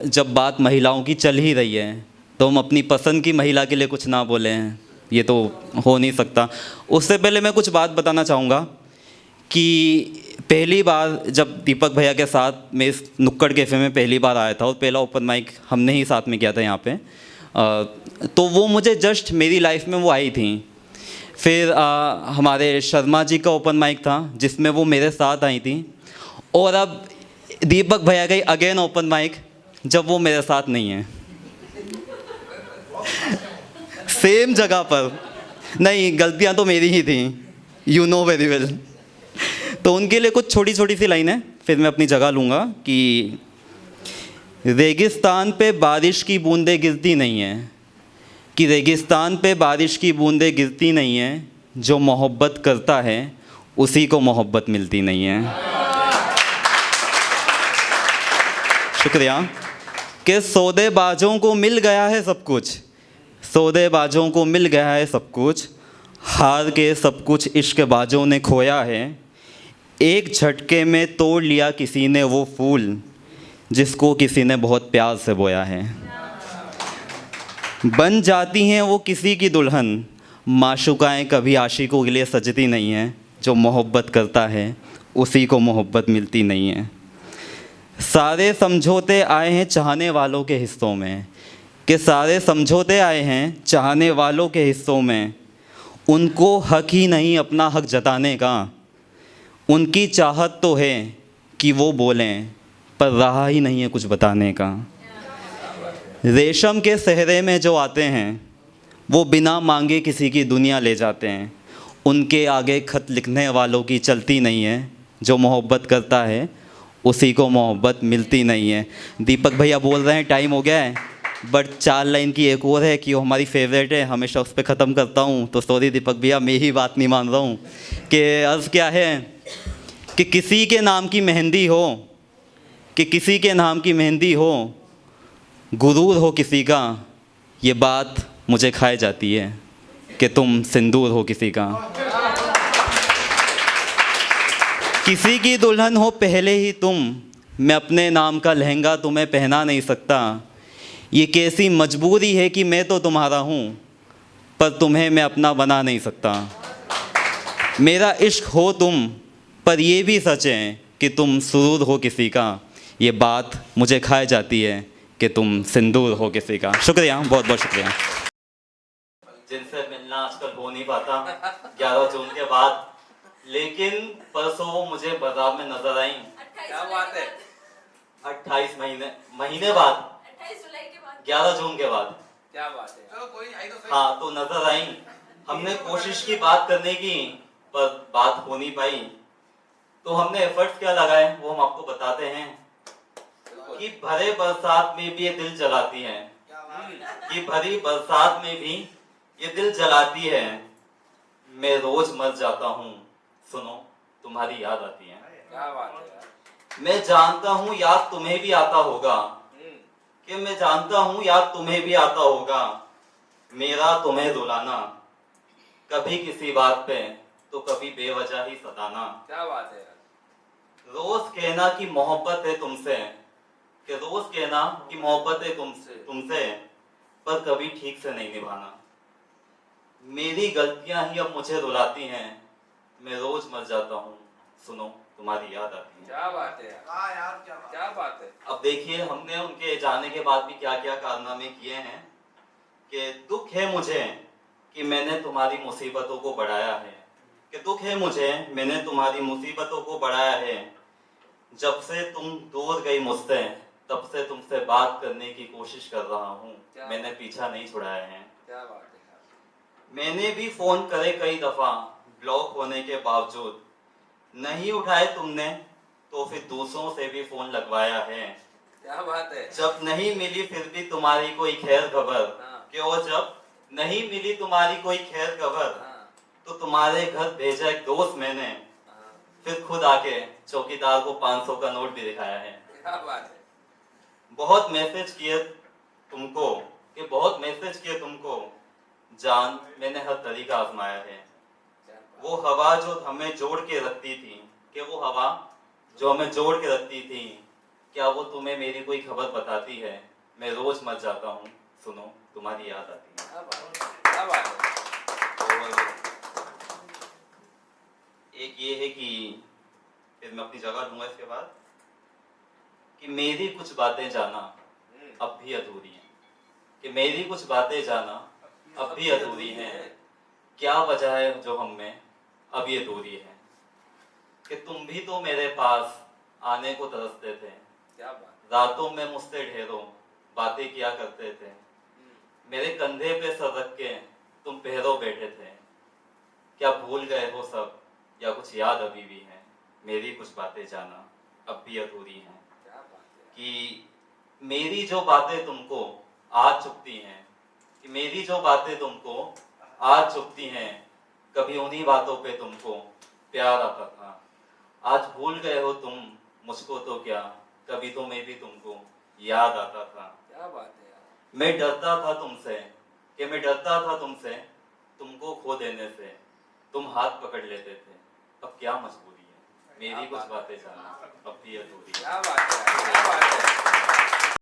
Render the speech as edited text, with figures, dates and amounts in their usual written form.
जब बात महिलाओं की चल ही रही है तो हम अपनी पसंद की महिला के लिए कुछ ना बोले हैं, ये तो हो नहीं सकता। उससे पहले मैं कुछ बात बताना चाहूँगा कि पहली बार जब दीपक भैया के साथ मैं इस नुक्कड़ कैफ़े में पहली बार आया था और पहला ओपन माइक हमने ही साथ में किया था यहाँ पे, तो वो मुझे जस्ट मेरी लाइफ में वो आई थी। फिर हमारे शर्मा जी का ओपन माइक था जिसमें वो मेरे साथ आई थी, और अब दीपक भैया का अगेन ओपन माइक जब वो मेरे साथ नहीं है। सेम जगह पर। नहीं, गलतियां तो मेरी ही थी, यू नो वेरी वेल। तो उनके लिए कुछ छोटी छोटी सी लाइन है, फिर मैं अपनी जगह लूँगा कि रेगिस्तान पे बारिश की बूंदें गिरती नहीं है, कि रेगिस्तान पे बारिश की बूंदें गिरती नहीं है, जो मोहब्बत करता है उसी को मोहब्बत मिलती नहीं है। शुक्रिया। कि सौदेबाजों को मिल गया है सब कुछ, सौदेबाजों को मिल गया है सब कुछ, हार के सब कुछ इश्कबाजों ने खोया है। एक झटके में तोड़ लिया किसी ने वो फूल जिसको किसी ने बहुत प्यार से बोया है। बन जाती हैं वो किसी की दुल्हन, माशुकाएँ कभी आशिकों के लिए सजती नहीं हैं, जो मोहब्बत करता है उसी को मोहब्बत मिलती नहीं है। सारे समझौते आए हैं चाहने वालों के हिस्सों में, कि सारे समझौते आए हैं चाहने वालों के हिस्सों में, उनको हक ही नहीं अपना हक जताने का। उनकी चाहत तो है कि वो बोलें पर रहा ही नहीं है कुछ बताने का। रेशम के सहरे में जो आते हैं वो बिना मांगे किसी की दुनिया ले जाते हैं, उनके आगे खत लिखने वालों की चलती नहीं है, जो मोहब्बत करता है उसी को मोहब्बत मिलती नहीं है। दीपक भैया बोल रहे हैं टाइम हो गया है, बट 4 लाइन की एक और है कि वो हमारी फेवरेट है, हमेशा उस पर ख़त्म करता हूँ। तो सॉरी दीपक भैया, मैं ही बात नहीं मान रहा हूँ। कि अर्ज़ क्या है कि किसी के नाम की मेहंदी हो, कि किसी के नाम की मेहंदी हो, गुरूर हो किसी का, ये बात मुझे खाए जाती है कि तुम सिंदूर हो किसी का। किसी की दुल्हन हो पहले ही तुम, मैं अपने नाम का लहंगा तुम्हें पहना नहीं सकता। ये कैसी मजबूरी है कि मैं तो तुम्हारा हूँ पर तुम्हें मैं अपना बना नहीं सकता। मेरा इश्क हो तुम, पर ये भी सच है कि तुम सुरूर हो किसी का, ये बात मुझे खाए जाती है कि तुम सिंदूर हो किसी का। शुक्रिया, बहुत बहुत शुक्रिया। जिनसे मिलना आजकल हो नहीं पाता 11 जून के बाद, लेकिन परसों वो मुझे बाजार में नजर आई। क्या बात है? 28 महीने बाद, 28 जुलाई के बाद, 11 जून के बाद। क्या बात है? चलो कोई आई तो सही। हाँ, तो नजर आई। हमने कोशिश की बात करने की, पर बात हो नहीं पाई। तो हमने एफर्ट्स क्या लगाए वो हम आपको बताते हैं कि भरे बरसात में भी ये दिल जलाती है, कि भरी बरसात में भी ये दिल जलाती है। मैं रोज मर जाता हूँ, सुनो तुम्हारी याद आती है। क्या बात है यार? मैं जानता हूँ याद तुम्हें भी आता होगा, कि मैं जानता हूँ याद तुम्हें भी आता होगा। मेरा तुम्हें रुलाना कभी किसी बात पे, तो कभी बेवजह ही सताना। क्या बात है यार? रोज कहना कि मोहब्बत है तुमसे, कि रोज कहना कि मोहब्बत है तुमसे, पर कभी ठीक से नहीं निभाना। मेरी गलतियां ही अब मुझे रुलाती हैं, मैं रोज मर जाता हूँ, सुनो तुम्हारी याद आती है। क्या बात है यार? हाँ यार, क्या बात है? अब देखिए, हमने उनके जाने के बाद भी क्या क्या कारनामे किए हैं। कि दुख है मुझे कि मैंने तुम्हारी मुसीबतों को बढ़ाया है, कि दुख है मुझे मैंने तुम्हारी मुसीबतों को बढ़ाया है। जब से तुम दूर गई मुझसे, तब से तुमसे बात करने की कोशिश कर रहा हूँ, मैंने पीछा नहीं छुड़ाया है। क्या बात है यार? मैंने भी फोन करे कई दफा, ब्लॉक होने के बावजूद नहीं उठाए तुमने, तो फिर दूसरों से भी फोन लगवाया है। क्या बात है? जब नहीं मिली फिर भी तुम्हारी कोई खैर खबर, कि और जब नहीं मिली तुम्हारी कोई खैर खबर, तो तुम्हारे घर भेजा एक दोस्त मैंने, फिर खुद आके चौकीदार को 500 का नोट भी दिखाया है। क्या बात है? बहुत मैसेज किए तुमको, कि बहुत मैसेज किए तुमको, जान मैंने हर तरीका आजमाया है। वो हवा जो हमें जोड़ के रखती थी, कि वो हवा जो हमें जोड़ के रखती थी, क्या वो तुम्हें मेरी कोई खबर बताती है? मैं रोज मर जाता हूँ, सुनो तुम्हारी याद आती है। क्या बात है, क्या बात है। और एक ये है कि फिर मैं अपनी जगह लूंगा इसके बाद, कि मेरी कुछ बातें जाना अब भी अधूरी हैं, कि मेरी कुछ बातें जाना अब भी अधूरी हैं। क्या वजह है जो हम में अब ये दूरी है, कि तुम भी तो मेरे पास आने को तरसते थे, क्या बात रातों में मुझसे ढेरों बातें किया करते थे, मेरे कंधे पे सर रख के तुम पहरों बैठे थे। क्या भूल गए हो सब या कुछ याद अभी भी है? मेरी कुछ बातें जाना अब भी अधूरी हैं। क्या बात है। कि मेरी जो बातें तुमको आज चुभती हैं, कि मेरी जो बातें तुमको आज चुभती हैं, कभी उन्हीं बातों पे तुमको प्यार आता था। आज भूल गए हो तुम मुझको तो क्या, कभी तो मैं भी तुमको याद आता था। क्या बात है यार। मैं डरता था तुमसे, कि मैं डरता था तुमसे, तुमको खो देने से तुम हाथ पकड़ लेते थे। अब क्या मजबूरी है, मेरी कुछ बातें जाना अब भी अधूरी है। क्या बात है, क्या बात है।